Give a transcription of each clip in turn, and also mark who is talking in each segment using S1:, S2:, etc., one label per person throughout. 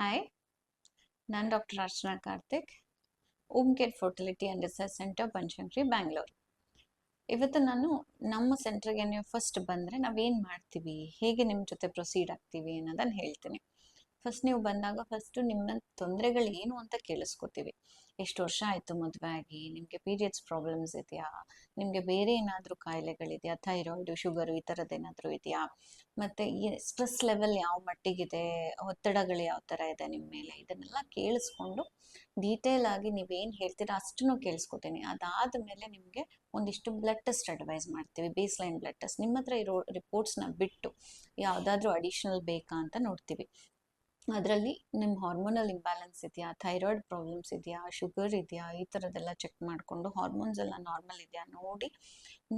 S1: Hi, ನಾನು doctor Archana Karthik, Om care fertility and research centre Banashankari, Bangalore. ಇವತ್ತು ನಾನು ನಮ್ಮ ಸೆಂಟ್ರಿಗೆ ನೀವು ಫಸ್ಟ್ ಬಂದರೆ ನಾವೇನು ಮಾಡ್ತೀವಿ, ಹೇಗೆ ನಿಮ್ಮ ಜೊತೆ ಪ್ರೊಸೀಡ್ ಆಗ್ತೀವಿ ಅನ್ನೋದನ್ನು ಹೇಳ್ತೀನಿ. ಫಸ್ಟ್ ನೀವು ಬಂದಾಗ ಫಸ್ಟು ನಿಮ್ಮ ತೊಂದರೆಗಳು ಏನು ಅಂತ ಕೇಳಿಸ್ಕೊತೀವಿ. ಎಷ್ಟು ವರ್ಷ ಆಯಿತು ಮದುವೆ ಆಗಿ, ನಿಮಗೆ ಪೀರಿಯಡ್ಸ್ ಪ್ರಾಬ್ಲಮ್ಸ್ ಇದೆಯಾ, ನಿಮಗೆ ಬೇರೆ ಏನಾದರೂ ಕಾಯಿಲೆಗಳಿದೆಯಾ, ಥೈರಾಯ್ಡು, ಶುಗರು ಈ ಥರದ್ದೇನಾದರೂ ಇದೆಯಾ, ಮತ್ತು ಈ ಸ್ಟ್ರೆಸ್ ಲೆವೆಲ್ ಯಾವ ಮಟ್ಟಿಗಿದೆ, ಒತ್ತಡಗಳು ಯಾವ ಥರ ಇದೆ ನಿಮ್ಮ ಮೇಲೆ, ಇದನ್ನೆಲ್ಲ ಕೇಳಿಸ್ಕೊಂಡು ಡೀಟೇಲ್ ಆಗಿ ನೀವೇನು ಹೇಳ್ತೀರಾ ಅಷ್ಟನ್ನು ಕೇಳಿಸ್ಕೊತೀನಿ. ಅದಾದಮೇಲೆ ನಿಮಗೆ ಒಂದಿಷ್ಟು ಬ್ಲಡ್ ಟೆಸ್ಟ್ ಅಡ್ವೈಸ್ ಮಾಡ್ತೀವಿ, ಬೇಸ್ ಲೈನ್ ಬ್ಲಡ್ ಟೆಸ್ಟ್. ನಿಮ್ಮ ಹತ್ರ ಇರೋ ರಿಪೋರ್ಟ್ಸ್ನ ಬಿಟ್ಟು ಯಾವುದಾದ್ರೂ ಅಡಿಷ್ನಲ್ ಬೇಕಾ ಅಂತ ನೋಡ್ತೀವಿ. ಅದರಲ್ಲಿ ನಿಮ್ಮ ಹಾರ್ಮೋನಲ್ ಇಂಬ್ಯಾಲೆನ್ಸ್ ಇದೆಯಾ, ಥೈರಾಯ್ಡ್ ಪ್ರಾಬ್ಲಮ್ಸ್ ಇದೆಯಾ, ಶುಗರ್ ಇದೆಯಾ, ಈ ಥರದ್ದೆಲ್ಲ ಚೆಕ್ ಮಾಡಿಕೊಂಡು ಹಾರ್ಮೋನ್ಸ್ ಎಲ್ಲ ನಾರ್ಮಲ್ ಇದೆಯಾ ನೋಡಿ.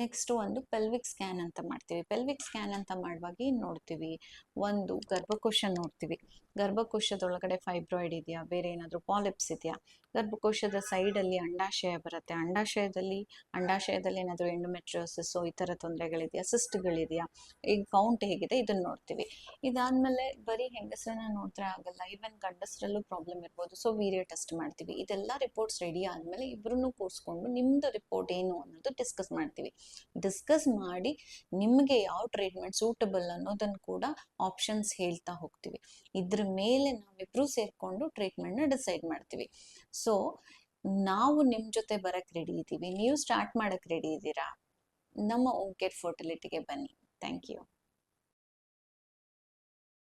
S1: ನೆಕ್ಸ್ಟು ಒಂದು ಪೆಲ್ವಿಕ್ ಸ್ಕ್ಯಾನ್ ಅಂತ ಮಾಡ್ತೀವಿ. ಪೆಲ್ವಿಕ್ ಸ್ಕ್ಯಾನ್ ಅಂತ ಮಾಡುವಾಗ ಏನು ನೋಡ್ತೀವಿ, ಒಂದು ಗರ್ಭಕೋಶ ನೋಡ್ತೀವಿ. ಗರ್ಭಕೋಶದೊಳಗಡೆ ಫೈಬ್ರಾಯ್ಡ್ ಇದೆಯಾ, ಬೇರೆ ಏನಾದರೂ ಪಾಲಿಪ್ಸ್ ಇದೆಯಾ, ಗರ್ಭಕೋಶದ ಸೈಡಲ್ಲಿ ಅಂಡಾಶಯ ಬರುತ್ತೆ, ಅಂಡಾಶಯದಲ್ಲಿ ಏನಾದರೂ ಎಂಡೋಮೆಟ್ರಿಯೋಸಿಸು ಈ ಥರ ತೊಂದರೆಗಳಿದೆಯಾ, ಸಿಸ್ಟ್ಗಳಿದೆಯಾ, ಈಗ ಕೌಂಟ್ ಹೇಗಿದೆ ಇದನ್ನು ನೋಡ್ತೀವಿ. ಇದಾದಮೇಲೆ ಬರೀ ಹೆಂಗಸರನ್ನ ನೋಡಿದ್ರೆ ಆಗಲ್ಲ, ಈವನ್ ಗಂಡಸರಲ್ಲೂ ಪ್ರಾಬ್ಲಮ್ ಇರ್ಬೋದು. ಸೊ ವೀರ್ಯ ಟೆಸ್ಟ್ ಮಾಡ್ತೀವಿ. ಇದೆಲ್ಲ ರಿಪೋರ್ಟ್ಸ್ ರೆಡಿ ಆದಮೇಲೆ ಇಬ್ಬರನ್ನೂ ಕೂರಿಸ್ಕೊಂಡು ನಿಮ್ಮದು ರಿಪೋರ್ಟ್ ಏನು ಅನ್ನೋದು ಡಿಸ್ಕಸ್ ಮಾಡ್ತೀವಿ. ಡಿಸ್ಕಸ್ ಮಾಡಿ ನಿಮಗೆ ಯಾವ ಟ್ರೀಟ್ಮೆಂಟ್ ಸೂಟಬಲ್ ಅನ್ನೋದನ್ನು ಕೂಡ ಆಪ್ಷನ್ಸ್ ಹೇಳ್ತಾ ಹೋಗ್ತೀವಿ. ಇದ್ರ ಮೇಲೆ ನಾವಿಬ್ಬರೂ ಸೇರಿಕೊಂಡು ಟ್ರೀಟ್ಮೆಂಟ್ನ ಡಿಸೈಡ್ ಮಾಡ್ತೀವಿ. ಸೊ ನಾವು ನಿಮ್ಮ ಜೊತೆ ಬರೋಕ್ಕೆ ರೆಡಿ ಇದ್ದೀವಿ, ನೀವು ಸ್ಟಾರ್ಟ್ ಮಾಡೋಕ್ಕೆ ರೆಡಿ ಇದ್ದೀರಾ? ನಮ್ಮ ಓಮ್ ಕೇರ್ ಫರ್ಟಿಲಿಟಿಗೆ ಬನ್ನಿ. Thank you.